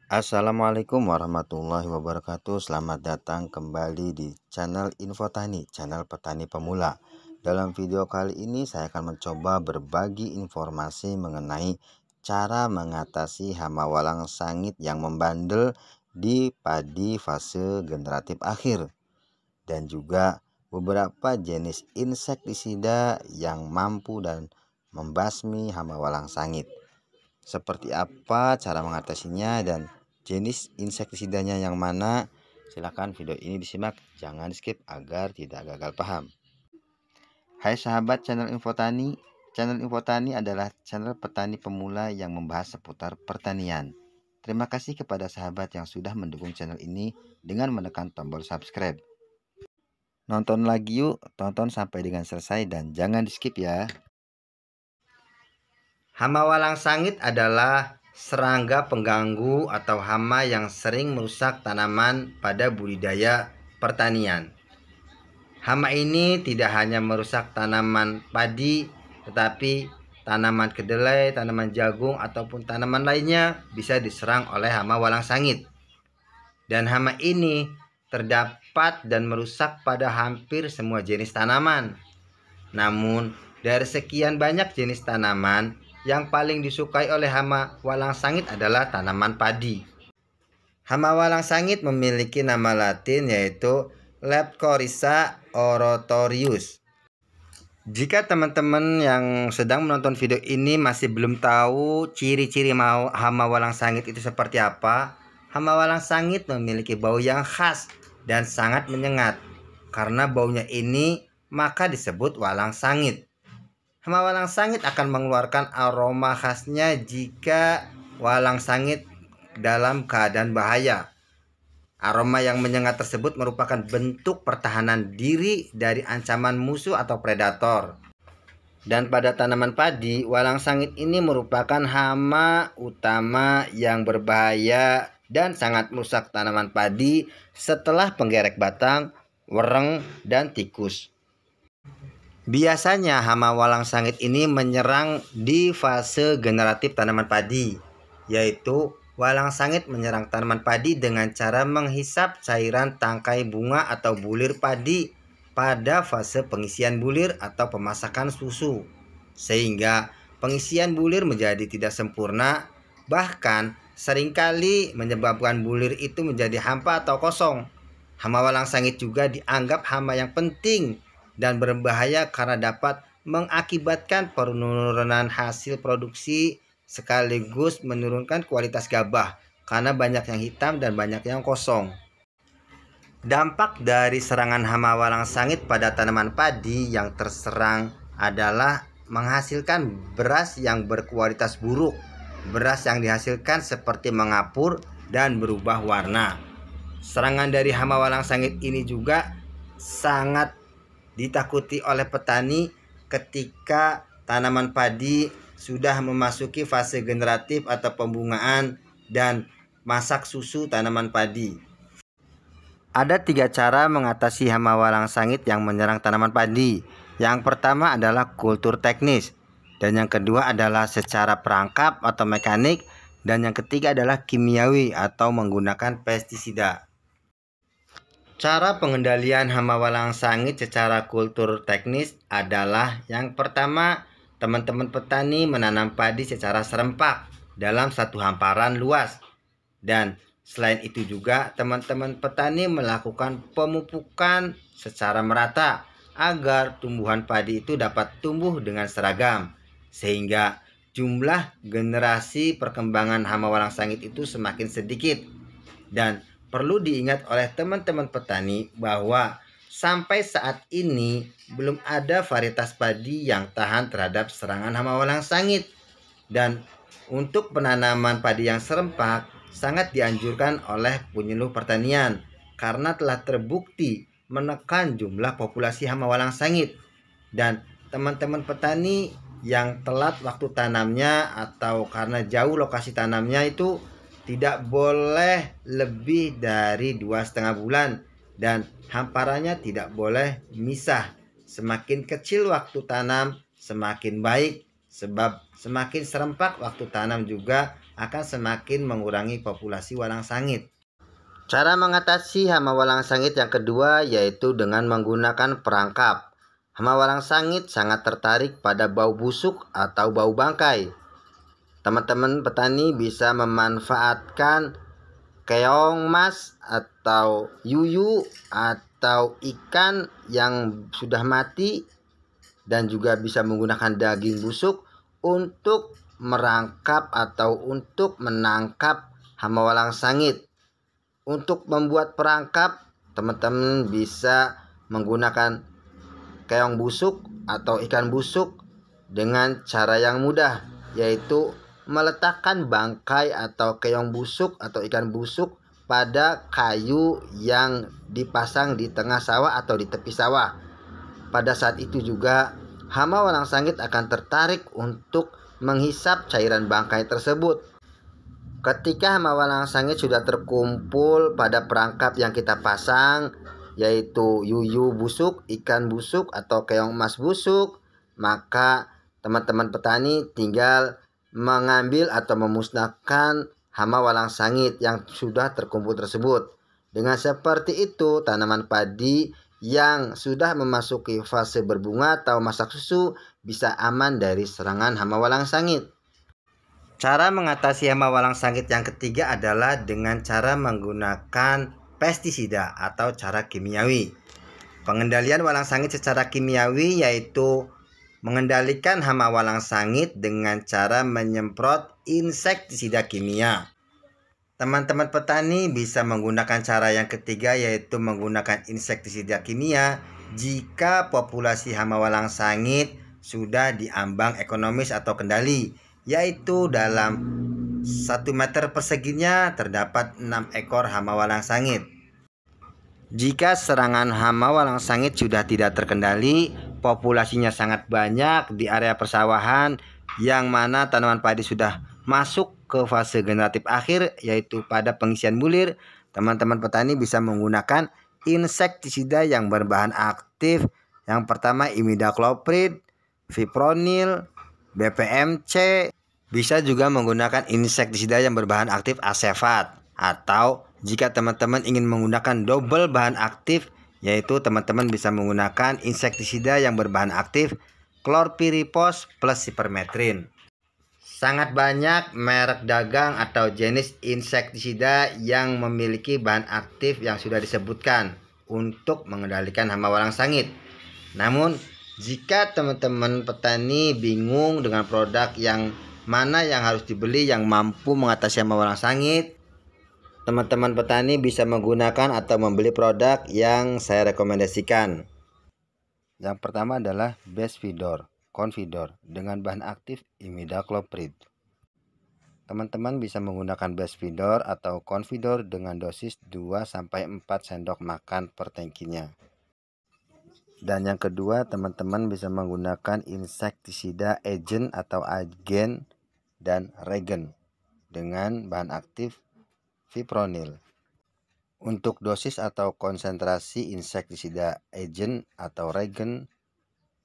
Assalamualaikum warahmatullahi wabarakatuh. Selamat datang kembali di channel Info Tani, channel petani pemula. Dalam video kali ini saya akan mencoba berbagi informasi mengenai cara mengatasi hama walang sangit yang membandel di padi fase generatif akhir, dan juga beberapa jenis insektisida yang mampu dan membasmi hama walang sangit. Seperti apa cara mengatasinya dan jenis insektisidanya yang mana? Silahkan video ini disimak, jangan skip agar tidak gagal paham. Hai sahabat channel Info Tani. Channel Info Tani adalah channel petani pemula yang membahas seputar pertanian. Terima kasih kepada sahabat yang sudah mendukung channel ini dengan menekan tombol subscribe. Nonton lagi yuk, tonton sampai dengan selesai dan jangan di skip ya. Hama walang sangit adalah serangga pengganggu atau hama yang sering merusak tanaman pada budidaya pertanian. Hama ini tidak hanya merusak tanaman padi, tetapi tanaman kedelai, tanaman jagung, ataupun tanaman lainnya bisa diserang oleh hama walang sangit. Dan hama ini terdapat dan merusak pada hampir semua jenis tanaman. Namun, dari sekian banyak jenis tanaman, yang paling disukai oleh hama walang sangit adalah tanaman padi. Hama walang sangit memiliki nama latin yaitu Leptorrhiza orotorius. Jika teman-teman yang sedang menonton video ini masih belum tahu ciri-ciri hama walang sangit itu seperti apa, hama walang sangit memiliki bau yang khas dan sangat menyengat. Karena baunya ini, maka disebut walang sangit. Hama walang sangit akan mengeluarkan aroma khasnya jika walang sangit dalam keadaan bahaya. Aroma yang menyengat tersebut merupakan bentuk pertahanan diri dari ancaman musuh atau predator. Dan pada tanaman padi, walang sangit ini merupakan hama utama yang berbahaya dan sangat merusak tanaman padi setelah penggerek batang, wereng, dan tikus. Biasanya hama walang sangit ini menyerang di fase generatif tanaman padi, yaitu walang sangit menyerang tanaman padi dengan cara menghisap cairan tangkai bunga atau bulir padi pada fase pengisian bulir atau pemasakan susu, sehingga pengisian bulir menjadi tidak sempurna, bahkan seringkali menyebabkan bulir itu menjadi hampa atau kosong. Hama walang sangit juga dianggap hama yang penting dan berbahaya karena dapat mengakibatkan penurunan hasil produksi sekaligus menurunkan kualitas gabah karena banyak yang hitam dan banyak yang kosong. Dampak dari serangan hama walang sangit pada tanaman padi yang terserang adalah menghasilkan beras yang berkualitas buruk. Beras yang dihasilkan seperti mengapur dan berubah warna. Serangan dari hama walang sangit ini juga sangat ditakuti oleh petani ketika tanaman padi sudah memasuki fase generatif atau pembungaan dan masak susu tanaman padi. Ada 3 cara mengatasi hama walang sangit yang menyerang tanaman padi. Yang pertama adalah kultur teknis, dan yang kedua adalah secara perangkap atau mekanik, dan yang ketiga adalah kimiawi atau menggunakan pestisida. Cara pengendalian hama walang sangit secara kultur teknis adalah yang pertama, teman-teman petani menanam padi secara serempak dalam satu hamparan luas. Dan selain itu juga teman-teman petani melakukan pemupukan secara merata agar tumbuhan padi itu dapat tumbuh dengan seragam, sehingga jumlah generasi perkembangan hama walang sangit itu semakin sedikit. Dan perlu diingat oleh teman-teman petani bahwa sampai saat ini belum ada varietas padi yang tahan terhadap serangan hama walang sangit. Dan untuk penanaman padi yang serempak sangat dianjurkan oleh penyuluh pertanian karena telah terbukti menekan jumlah populasi hama walang sangit. Dan teman-teman petani yang telat waktu tanamnya atau karena jauh lokasi tanamnya itu tidak boleh lebih dari 2,5 bulan dan hamparannya tidak boleh misah. Semakin kecil waktu tanam semakin baik, sebab semakin serempak waktu tanam juga akan semakin mengurangi populasi walang sangit. Cara mengatasi hama walang sangit yang kedua yaitu dengan menggunakan perangkap. Hama walang sangit sangat tertarik pada bau busuk atau bau bangkai. Teman-teman petani bisa memanfaatkan keong mas atau yuyu atau ikan yang sudah mati, dan juga bisa menggunakan daging busuk untuk merangkap atau untuk menangkap hama walang sangit. Untuk membuat perangkap, teman-teman bisa menggunakan keong busuk atau ikan busuk dengan cara yang mudah, yaitu meletakkan bangkai atau keong busuk atau ikan busuk pada kayu yang dipasang di tengah sawah atau di tepi sawah. Pada saat itu juga hama walang sangit akan tertarik untuk menghisap cairan bangkai tersebut. Ketika hama walang sangit sudah terkumpul pada perangkap yang kita pasang, yaitu yuyu busuk, ikan busuk atau keong emas busuk, maka teman-teman petani tinggal mengambil atau memusnahkan hama walang sangit yang sudah terkumpul tersebut. Dengan seperti itu, tanaman padi yang sudah memasuki fase berbunga atau masak susu bisa aman dari serangan hama walang sangit. Cara mengatasi hama walang sangit yang ketiga adalah dengan cara menggunakan pestisida atau cara kimiawi. Pengendalian walang sangit secara kimiawi yaitu mengendalikan hama walang sangit dengan cara menyemprot insektisida kimia. Teman-teman petani bisa menggunakan cara yang ketiga yaitu menggunakan insektisida kimia jika populasi hama walang sangit sudah diambang ekonomis atau kendali, yaitu dalam 1 meter perseginya terdapat 6 ekor hama walang sangit. Jika serangan hama walang sangit sudah tidak terkendali, populasinya sangat banyak di area persawahan yang mana tanaman padi sudah masuk ke fase generatif akhir, yaitu pada pengisian bulir, teman-teman petani bisa menggunakan insektisida yang berbahan aktif. Yang pertama imidacloprid, fipronil, BPMC. Bisa juga menggunakan insektisida yang berbahan aktif asefat, atau jika teman-teman ingin menggunakan double bahan aktif, yaitu teman-teman bisa menggunakan insektisida yang berbahan aktif chlorpyrifos plus sipermetrin. Sangat banyak merek dagang atau jenis insektisida yang memiliki bahan aktif yang sudah disebutkan untuk mengendalikan hama walang sangit. Namun, jika teman-teman petani bingung dengan produk yang mana yang harus dibeli yang mampu mengatasi hama walang sangit, teman-teman petani bisa menggunakan atau membeli produk yang saya rekomendasikan. Yang pertama adalah Bestvidor Confidor dengan bahan aktif imidacloprid. Teman-teman bisa menggunakan Bestvidor atau Confidor dengan dosis 2-4 sendok makan per tangkinya. Dan yang kedua, teman-teman bisa menggunakan insektisida Agent atau agen dan regen dengan bahan aktif fipronil. Untuk dosis atau konsentrasi insektisida Agent atau regen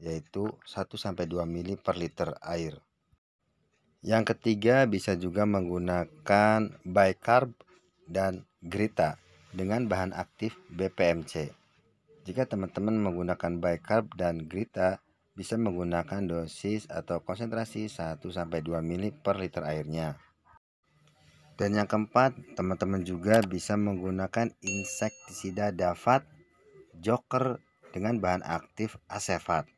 yaitu 1-2 ml per liter air. Yang ketiga, bisa juga menggunakan bicarb dan grita dengan bahan aktif BPMC. Jika teman-teman menggunakan bicarb dan grita, bisa menggunakan dosis atau konsentrasi 1-2 ml per liter airnya. Dan yang keempat, teman-teman juga bisa menggunakan insektisida Davat Joker dengan bahan aktif asefat.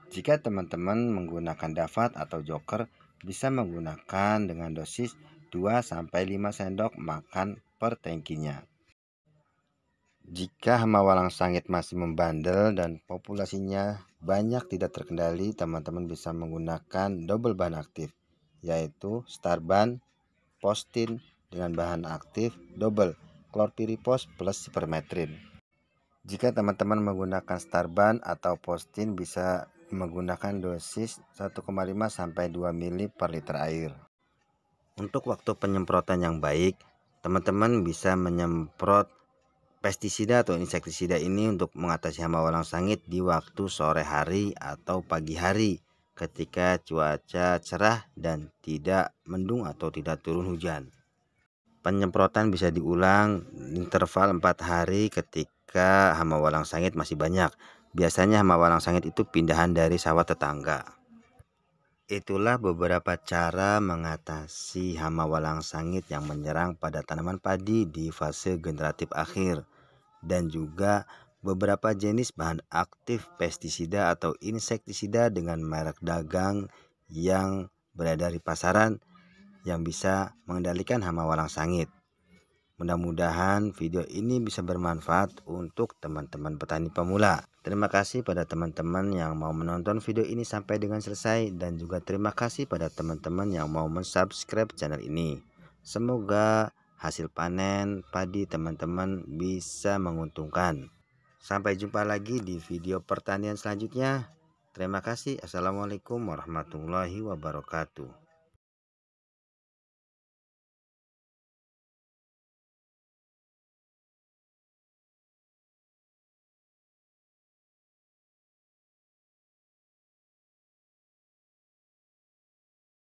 Jika teman-teman menggunakan Davat atau Joker, bisa menggunakan dengan dosis 2-5 sendok makan per tangkinya. Jika hama walang sangit masih membandel dan populasinya banyak tidak terkendali, teman-teman bisa menggunakan double bahan aktif, yaitu Starban Postin dengan bahan aktif double chlorpyrifos plus sipermetrin. Jika teman-teman menggunakan Starban atau Postin, bisa menggunakan dosis 1,5-2 ml per liter air. Untuk waktu penyemprotan yang baik, teman-teman bisa menyemprot pestisida atau insektisida ini untuk mengatasi hama walang sangit di waktu sore hari atau pagi hari, ketika cuaca cerah dan tidak mendung atau tidak turun hujan. Penyemprotan bisa diulang interval 4 hari ketika hama walang sangit masih banyak. Biasanya hama walang sangit itu pindahan dari sawah tetangga. Itulah beberapa cara mengatasi hama walang sangit yang menyerang pada tanaman padi di fase generatif akhir, dan juga beberapa jenis bahan aktif pestisida atau insektisida dengan merek dagang yang beredar di pasaran yang bisa mengendalikan hama walang sangit. Mudah-mudahan video ini bisa bermanfaat untuk teman-teman petani pemula. Terima kasih pada teman-teman yang mau menonton video ini sampai dengan selesai, dan juga terima kasih pada teman-teman yang mau mensubscribe channel ini. Semoga hasil panen padi teman-teman bisa menguntungkan. Sampai jumpa lagi di video pertanian selanjutnya. Terima kasih. Assalamualaikum warahmatullahi wabarakatuh.